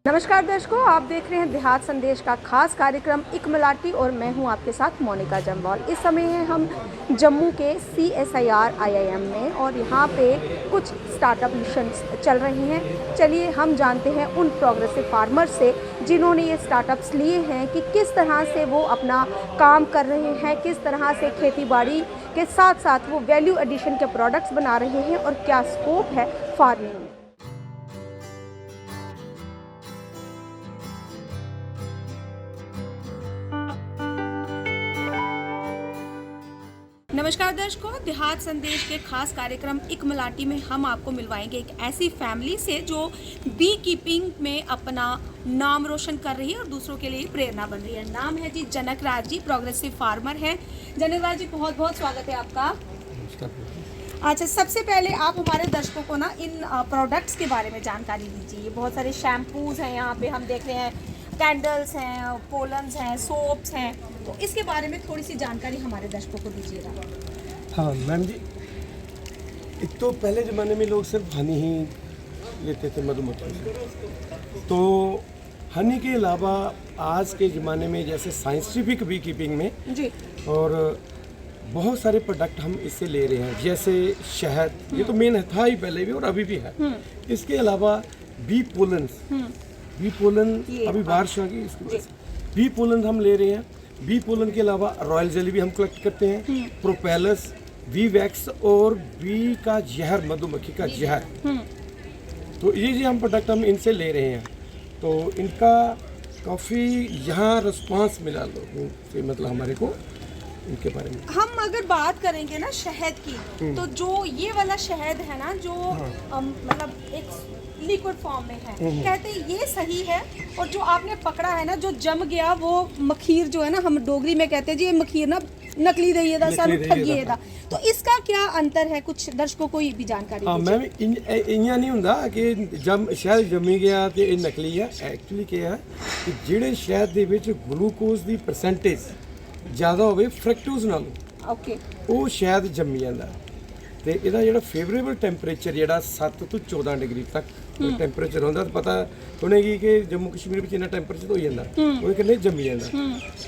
नमस्कार दर्शकों, आप देख रहे हैं देहात संदेश का खास कार्यक्रम इक मलाटी और मैं हूं आपके साथ मोनिका जम्वाल। इस समय हैं हम जम्मू के CSIR IIM में और यहां पे कुछ स्टार्टअप मिशन चल रहे हैं। चलिए हम जानते हैं उन प्रोग्रेसिव फार्मर्स से जिन्होंने ये स्टार्टअप्स लिए हैं कि किस तरह से वो अपना काम कर रहे हैं, किस तरह से खेती बाड़ी के साथ साथ वो वैल्यू एडिशन के प्रोडक्ट्स बना रहे हैं और क्या स्कोप है फार्मिंग में। नमस्कार दर्शकों, देहात संदेश के खास कार्यक्रम इक मलाटी में हम आपको मिलवाएंगे एक ऐसी फैमिली से जो बी कीपिंग में अपना नाम रोशन कर रही है और दूसरों के लिए प्रेरणा बन रही है। नाम है जी जनक राज जी, प्रोग्रेसिव फार्मर है। जनक राज जी, बहुत बहुत स्वागत है आपका। अच्छा, सबसे पहले आप हमारे दर्शकों को ना इन प्रोडक्ट्स के बारे में जानकारी दीजिए। बहुत सारे शैम्पूज हैं यहाँ पे, हम देख रहे हैं कैंडल्स हैं, पोलन्स हैं, सोप्स हैं, तो इसके बारे में थोड़ी सी जानकारी हमारे दर्शकों को दीजिएगा। हाँ मैम जी, एक तो पहले ज़माने में लोग सिर्फ हनी ही लेते थे मधुमक्खी से, तो हनी के अलावा आज के ज़माने में जैसे साइंटिफिक बी कीपिंग में जी और बहुत सारे प्रोडक्ट हम इससे ले रहे हैं, जैसे शहद, ये तो मेन था ही पहले भी और अभी भी है। इसके अलावा बी पोलन्स, बी पोलन अभी बारिश आ गई, इसकी वजह से बी पोलन हम ले रहे हैं। बी पोलन के अलावा रॉयल जेली भी हम कलेक्ट करते हैं, प्रोपेलस, बी वैक्स और बी का जहर, मधुमक्खी का जहर, तो ये जो हम प्रोडक्ट हम इनसे ले रहे हैं, तो इनका काफ़ी यहाँ रिस्पांस मिला लोगों से, मतलब हमारे को इनके बारे में। हम अगर बात करेंगे ना शहद की, तो जो ये वाला शहद है ना, जो मतलब एक लिक्विड फॉर्म में है, कहते हैं ये सही है, और जो आपने पकड़ा है ना, जो जम गया वो मखीर जो है ना, हम डोगरी में कहते हैं जी ये मखीर ना नकली दही था, सानू ठगी था, तो इसका क्या अंतर है? कुछ दर्शकों को ये भी जानकारी दीजिए। मैम इन्ना नहीं होंदा कि शहद जमी गया तो ये नकली है। एक्चुअली क्या है कि ਜਿਹੜੇ शहद ਦੇ ਵਿੱਚ ग्लूकोज ਦੀ परसेंटेज ज़्यादा होवे फ्रैक्टोज नालों, ओके, ਉਹ शहद जमी ਜਾਂਦਾ ਤੇ ਇਹਦਾ ਜਿਹੜਾ ਫੇਵਰੇਬਲ ਟੈਂਪਰੇਚਰ ਜਿਹੜਾ 7 ਤੋਂ 14 ਡਿਗਰੀ ਤੱਕ ਟੈਂਪਰੇਚਰ ਹੁੰਦਾ। ਪਤਾ ਹੋਣੇਗੀ ਕਿ ਜੰਮੂ ਕਸ਼ਮੀਰ ਵਿੱਚ ਇੰਨਾ ਟੈਂਪਰੇਚਰ ਹੋ ਜਾਂਦਾ, ਉਹ ਕਹਿੰਦੇ ਜੰਮੀ ਜਾਂਦਾ,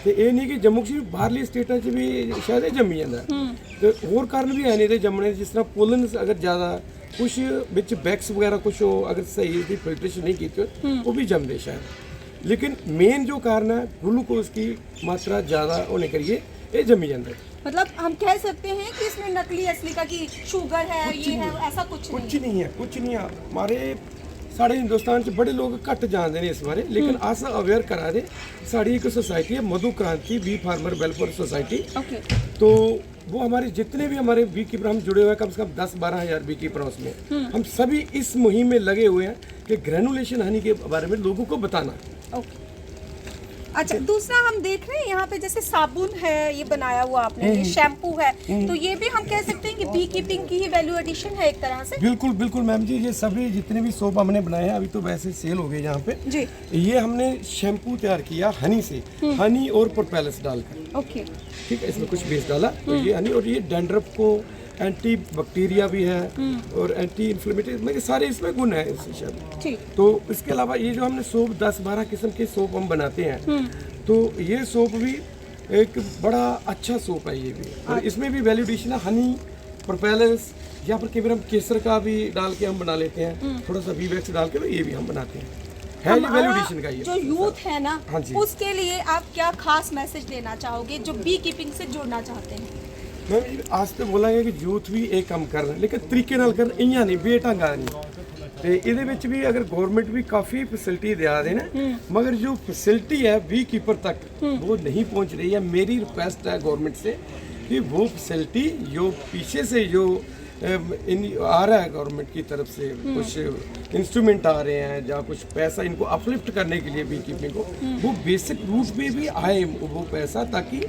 ਤੇ ਇਹ ਨਹੀਂ ਕਿ ਜੰਮੂ ਕਸ਼ਮੀਰ ਬਾਹਰਲੀ ਸਟੇਟਾਂ 'ਚ ਵੀ ਸ਼ਾਇਦ ਇਹ ਜੰਮੀ ਜਾਂਦਾ, ਤੇ ਹੋਰ ਕਾਰਨ ਵੀ ਹੈ ਨੇ ਇਹਦੇ ਜੰਮਣੇ, ਜਿਸ ਤਰ੍ਹਾਂ ਪੋਲਨਸ ਅਗਰ ਜ਼ਿਆਦਾ ਕੁਛ ਵਿੱਚ ਬੈਕਸ ਵਗੈਰਾ ਕੁਛ ਹੋ, अगर सही ਦੀ ਫਿਲਟਰੇਸ਼ਨ नहीं की तो वो भी जम दे शायद, लेकिन मेन जो कारण है ग्लूकोज की मात्रा ज़्यादा होने करिए ये जमी जाता है। मतलब हम कह सकते हैं कि इसमें नकली असली का कि शुगर है, ये है, ऐसा कुछ नहीं है, कुछ नहीं है। हमारे साढ़े हिंदुस्तान से बड़े लोग घट जानते हैं इस बारे, लेकिन अस अवेयर करा दे। साड़ी एक सोसाइटी है मधु क्रांति बी फार्मर वेलफेयर सोसाइटी, तो वो हमारे जितने भी हमारे बी कीपर हम जुड़े हुए हैं, कम से कम 10-12 हज़ार बी कीपर उसमें, हम सभी इस मुहिम में लगे हुए हैं कि ग्रेनुलेशन हनी के बारे में लोगों को बताना। अच्छा, दूसरा हम देख रहे हैं यहाँ पे जैसे साबुन है, ये बनाया हुआ आपने, ये शैम्पू है, तो ये भी हम कह सकते हैं कि बी कीपिंग की ही वैल्यू एडिशन है एक तरह से। बिल्कुल बिल्कुल मैम जी, ये सभी जितने भी सोप हमने बनाए हैं, अभी तो वैसे सेल हो गए यहाँ पे जी। ये हमने शैम्पू तैयार किया हनी से, हनी और प्रोपेलस डालकर, ओके, ठीक है, इसमें कुछ बेस डाला, तो ये हनी, और ये डैंड्रफ को एंटी बैक्टीरिया भी है और एंटी इन्फ्लेमेटरी, मतलब सारे इसमें गुण है इस शहद। तो इसके अलावा ये जो हमने सोप 10-12 किस्म के सोप हम बनाते हैं, तो ये सोप भी एक बड़ा अच्छा सोप है ये भी, और इसमें भी वैल्यू एडिशन है, हनी, प्रोपेलस, या फिर कई बार हम केसर का भी डाल के हम बना लेते हैं, थोड़ा सा बी वैक्स डाल के, तो ये भी हम बनाते हैं, है ये वैल्यू एडिशन का। ये जो यूथ है ना, उसके लिए आप क्या खास मैसेज देना चाहोगे जो बी कीपिंग से जुड़ना चाहते हैं? मैं आज तो बोलांगे कि यूथ भी एक काम कर रहे हैं, लेकिन तरीके नाल कर इयां नहीं, बेढंगा नहीं, ਤੇ ਇਹਦੇ ਵਿੱਚ ਵੀ अगर गवर्नमेंट भी काफ़ी फैसिलिटी दिया दे ना, मगर जो फैसिलिटी है बी कीपर तक वो नहीं पहुंच रही है। मेरी रिक्वेस्ट है गवर्नमेंट से कि वो फैसिलिटी जो पीछे से जो आ रहा है गवर्नमेंट की तरफ से, कुछ इंस्ट्रूमेंट आ रहे हैं या कुछ पैसा इनको अपलिफ्ट करने के लिए बी कीपिंग को, वो बेसिक रूट पे भी आए वो पैसा, ताकि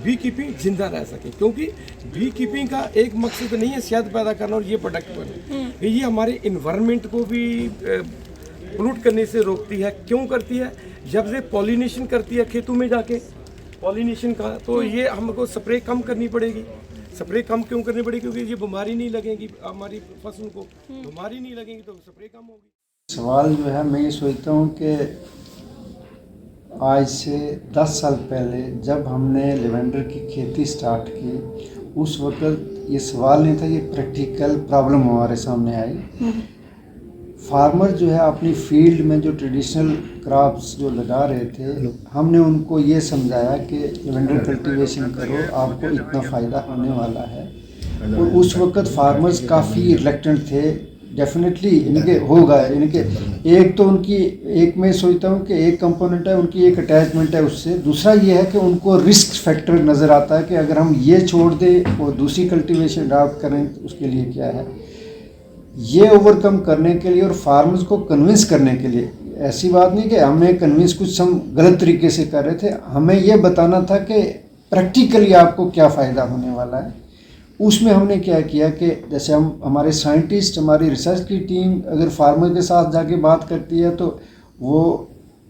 बी कीपिंग जिंदा रह सके, क्योंकि बी कीपिंग का एक मकसद नहीं है शहद पैदा करना और ये प्रोडक्ट बने, ये हमारे इन्वायरमेंट को भी पोल्यूट करने से रोकती है। क्यों करती है? जब से पॉलिनेशन करती है खेतों में जाके पॉलिनेशन का, तो ये हमको स्प्रे कम करनी पड़ेगी। स्प्रे कम क्यों करनी पड़ेगी? क्योंकि ये बीमारी नहीं लगेगी, हमारी फसल को बीमारी नहीं लगेगी तो स्प्रे कम होगी। सवाल जो है, मैं ये सोचता हूँ कि आज से 10 साल पहले जब हमने लेवेंडर की खेती स्टार्ट की, उस वक्त ये सवाल नहीं था, ये प्रैक्टिकल प्रॉब्लम हमारे सामने आई। फार्मर जो है अपनी फील्ड में जो ट्रेडिशनल क्रॉप्स जो लगा रहे थे, हमने उनको ये समझाया कि लेवेंडर कल्टीवेशन करो, आपको इतना फ़ायदा होने वाला है। और उस वक्त फार्मर्स काफ़ी रिलेक्टेंट थे। डेफिनेटली इनके होगा, इनके एक तो उनकी एक मैं सोचता हूँ कि एक कंपोनेंट है उनकी, एक अटैचमेंट है उससे। दूसरा ये है कि उनको रिस्क फैक्टर नज़र आता है कि अगर हम ये छोड़ दें और दूसरी कल्टीवेशन अडॉप्ट करें तो उसके लिए क्या है। ये ओवरकम करने के लिए और फार्मर्स को कन्विंस करने के लिए, ऐसी बात नहीं कि हमें कन्विंस कुछ हम गलत तरीके से कर रहे थे, हमें ये बताना था कि प्रैक्टिकली आपको क्या फ़ायदा होने वाला है। उसमें हमने क्या किया कि जैसे हम हमारे साइंटिस्ट, हमारी रिसर्च की टीम अगर फार्मर के साथ जाके बात करती है तो वो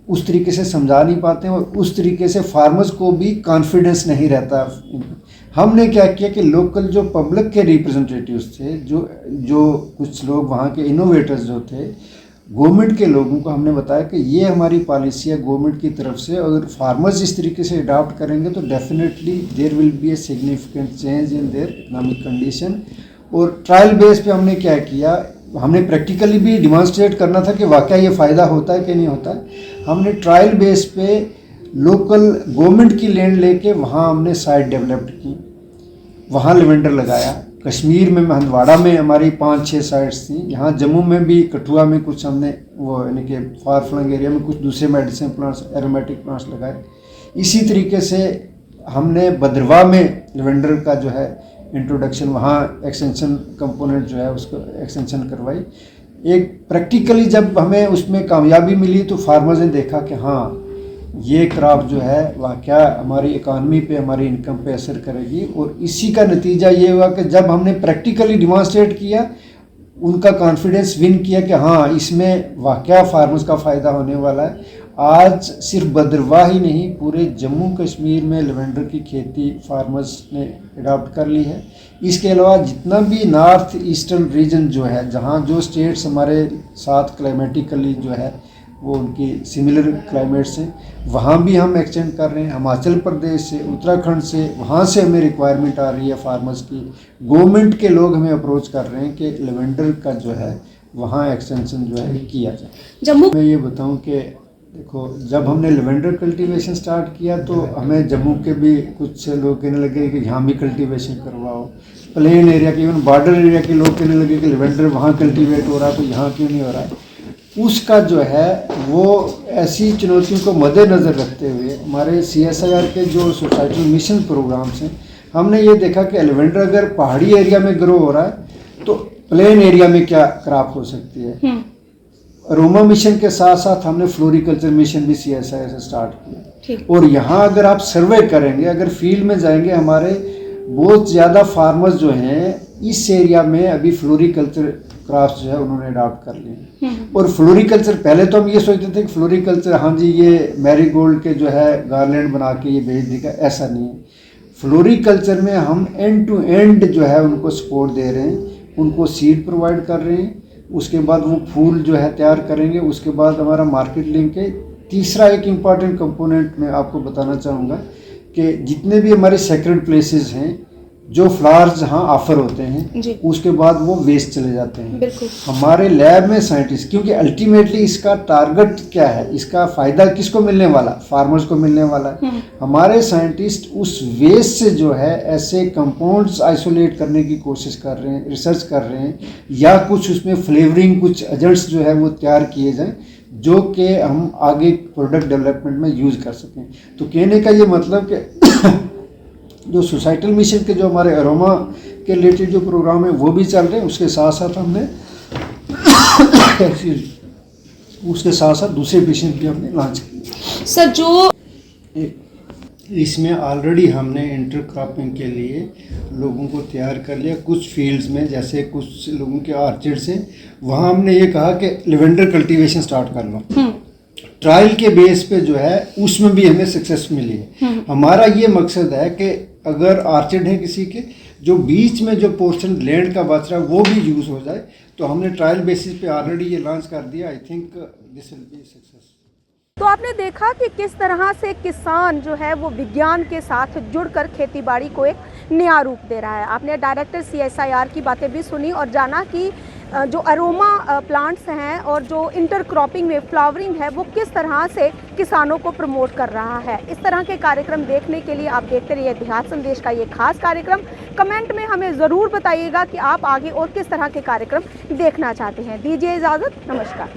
उस तरीके से समझा नहीं पाते हैं और उस तरीके से फार्मर्स को भी कॉन्फिडेंस नहीं रहता। हमने क्या किया कि लोकल जो पब्लिक के रिप्रेजेंटेटिव्स थे, जो कुछ लोग वहाँ के इनोवेटर्स जो थे, गवर्नमेंट के लोगों को हमने बताया कि ये हमारी पॉलिसी है गवर्नमेंट की तरफ से, अगर फार्मर्स इस तरीके से अडॉप्ट करेंगे तो definitely there will be a significant change in their economic condition. और ट्रायल बेस पे हमने क्या किया, हमने प्रैक्टिकली भी डिमॉन्स्ट्रेट करना था कि वाकई ये फ़ायदा होता है कि नहीं होता है। हमने ट्रायल बेस पे लोकल गवर्नमेंट की लैंड लेके वहाँ हमने साइट डेवलप्ड की, वहाँ लेवेंडर लगाया। कश्मीर में हंदवाड़ा में हमारी 5-6 साइट्स थी। यहाँ जम्मू में भी कठुआ में कुछ हमने वो यानी कि फार फ्लंग एरिया में कुछ दूसरे मेडिसिन प्लांट्स, एरोमेटिक प्लांट्स लगाए। इसी तरीके से हमने भद्रवाह में लेवेंडर का जो है इंट्रोडक्शन, वहाँ एक्सटेंशन कंपोनेंट जो है उसको एक्सटेंशन करवाई। एक प्रैक्टिकली जब हमें उसमें कामयाबी मिली तो फार्मर्स ने देखा कि हाँ ये क्रॉप जो है वाकया हमारी इकानमी पे, हमारी इनकम पे असर करेगी। और इसी का नतीजा ये हुआ कि जब हमने प्रैक्टिकली डिमॉन्स्ट्रेट किया, उनका कॉन्फिडेंस विन किया कि हाँ इसमें वाकया फार्मर्स का फ़ायदा होने वाला है। आज सिर्फ भद्रवाह ही नहीं, पूरे जम्मू कश्मीर में लेवेंडर की खेती फार्मर्स ने अडॉप्ट कर ली है। इसके अलावा जितना भी नॉर्थ ईस्टर्न रीजन जो है, जहाँ जो स्टेट्स हमारे साथ क्लाइमेटिकली जो है वो उनकी सिमिलर क्लाइमेट्स हैं, वहाँ भी हम एक्सटेंड कर रहे हैं। हिमाचल प्रदेश से, उत्तराखंड से, वहाँ से हमें रिक्वायरमेंट आ रही है फार्मर्स की। गवर्नमेंट के लोग हमें अप्रोच कर रहे हैं कि लेवेंडर का जो है वहाँ एक्सटेंशन जो है किया जाए। जम्मू मैं ये बताऊँ कि देखो, जब हमने लेवेंडर कल्टीवेशन स्टार्ट किया तो हमें जम्मू के भी कुछ लोग कहने लगे कि यहाँ भी कल्टीवेशन करवाओ। प्लेन एरिया के, इवन बॉर्डर एरिया के लोग कहने लगे कि लेवेंडर वहाँ कल्टीवेट हो रहा है तो यहाँ क्यों नहीं हो रहा है। उसका जो है वो ऐसी चुनौतियों को मद्देनज़र रखते हुए हमारे CSIR के जो सोसाइटल मिशन प्रोग्राम्स हैं, हमने ये देखा कि लेवेंडर अगर पहाड़ी एरिया में ग्रो हो रहा है तो प्लेन एरिया में क्या क्रॉप हो सकती है। अरोमा मिशन के साथ साथ हमने फ्लोरिकल्चर मिशन भी CSIR से स्टार्ट किया। और यहाँ अगर आप सर्वे करेंगे, अगर फील्ड में जाएंगे, हमारे बहुत ज़्यादा फार्मर्स जो हैं इस एरिया में अभी फ्लोरिकल्चर क्रॉप्स जो है उन्होंने अडॉप्ट कर लिए। और फ्लोरिकल्चर, पहले तो हम ये सोचते थे कि फ्लोरिकल्चर हाँ जी ये मैरीगोल्ड के जो है गार्लैंड बना के ये भेज देगा, ऐसा नहीं है। फ्लोरिकल्चर में हम एंड टू एंड जो है उनको सपोर्ट दे रहे हैं, उनको सीड प्रोवाइड कर रहे हैं, उसके बाद वो फूल जो है तैयार करेंगे, उसके बाद हमारा मार्केट लिंक है। तीसरा एक इम्पॉर्टेंट कंपोनेंट मैं आपको बताना चाहूँगा कि जितने भी हमारे सेक्रेड प्लेसेस हैं, जो फ्लावर्स जहाँ ऑफर होते हैं उसके बाद वो वेस्ट चले जाते हैं। हमारे लैब में साइंटिस्ट, क्योंकि अल्टीमेटली इसका टारगेट क्या है, इसका फ़ायदा किसको मिलने वाला, फार्मर्स को मिलने वाला है। हमारे साइंटिस्ट उस वेस्ट से जो है ऐसे कंपाउंड्स आइसोलेट करने की कोशिश कर रहे हैं, रिसर्च कर रहे हैं, या कुछ उसमें फ्लेवरिंग कुछ एजेंट्स जो है वो तैयार किए जाएँ जो कि हम आगे प्रोडक्ट डेवलपमेंट में यूज़ कर सकें। तो कहने का ये मतलब कि जो सोसाइटल मिशन के जो हमारे अरोमा के रिलेटेड जो प्रोग्राम है वो भी चल रहे हैं, उसके साथ साथ हमने उसके साथ साथ दूसरे मिशन भी हमने लॉन्च किए। सर जो इसमें ऑलरेडी हमने इंटरक्रॉपिंग के लिए लोगों को तैयार कर लिया। कुछ फील्ड्स में जैसे कुछ लोगों के ऑर्चिड्स हैं, वहाँ हमने ये कहा कि लेवेंडर कल्टीवेशन स्टार्ट कर लो। ट्रायल के बेस पे जो है उसमें भी हमें सक्सेस मिली है। हमारा ये मकसद है कि अगर ऑर्चिड है किसी के जो बीच में जो पोर्शन लैंड का बच रहा है वो भी यूज़ हो जाए। तो हमने ट्रायल बेसिस पे ऑलरेडी ये लॉन्च कर दिया। I think this will be success. तो आपने देखा कि किस तरह से किसान जो है वो विज्ञान के साथ जुड़कर खेतीबाड़ी को एक नया रूप दे रहा है। आपने डायरेक्टर CSIR की बातें भी सुनी और जाना कि जो अरोमा प्लांट्स हैं और जो इंटरक्रॉपिंग में फ्लावरिंग है वो किस तरह से किसानों को प्रमोट कर रहा है। इस तरह के कार्यक्रम देखने के लिए आप देखते रहिए देहात संदेश का ये खास कार्यक्रम। कमेंट में हमें ज़रूर बताइएगा कि आप आगे और किस तरह के कार्यक्रम देखना चाहते हैं। दीजिए इजाज़त, नमस्कार।